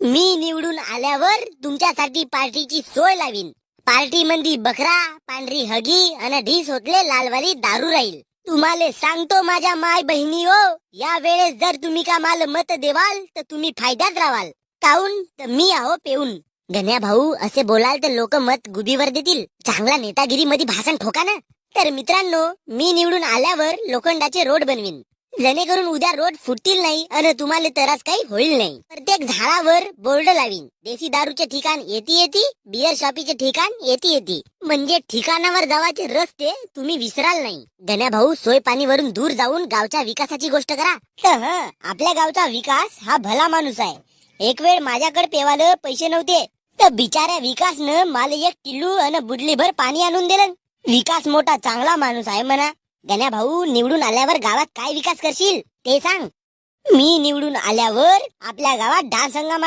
मी निवडून आल्यावर तुमच्यासाठी पार्टीची सोय लावीन. पार्टी मंदी बकरा, पांढरी हगी आणि ढीस होतले लालवाली दारू राहील. तुम्हाला सांगतो माझ्या माय बहिणी हो, या वेळेस जर तुम्ही का मला मत देवाल तर तुम्ही फायद्यात राहाल. काऊन तर मी आहो पेऊन. गण्या भाऊ, असे बोलाल तर लोक मत गुबीवर देतील. चांगला नेतागिरी मध्ये भाषण ठोका ना. तर मित्रांनो, मी निवडून आल्यावर लोखंडाचे रोड बनवीन, जेणेकरून उद्या रोड फुटतील नाही आणि तुम्हाला त्रास काही होईल नाही. प्रत्येक झाडावर बोर्ड लावीन. देशी दारूचे ठिकाण येती, बियर शॉपीचे ठिकाण येती. म्हणजे ठिकाणावर जावाचे रस्ते तुम्ही विसराल नाही. गण्या भाऊ, सोय पाणी वरून दूर जाऊन गावच्या विकासाची गोष्ट करा. आपल्या गावचा विकास हा भला माणूस आहे. एक वेळ माझ्याकडे पेवाले पैसे नव्हते, तर बिचाऱ्या विकासनं मला एक किल्लू आणि बुडलीभर पाणी आणून दिलं. विकास मोठा चांगला माणूस आहे म्हणा. गण्या भाऊ, निवडून आल्यावर गावात काय विकास करशील ते सांग. मी निवडून आल्यावर आपल्या गावात डान्स हंगामा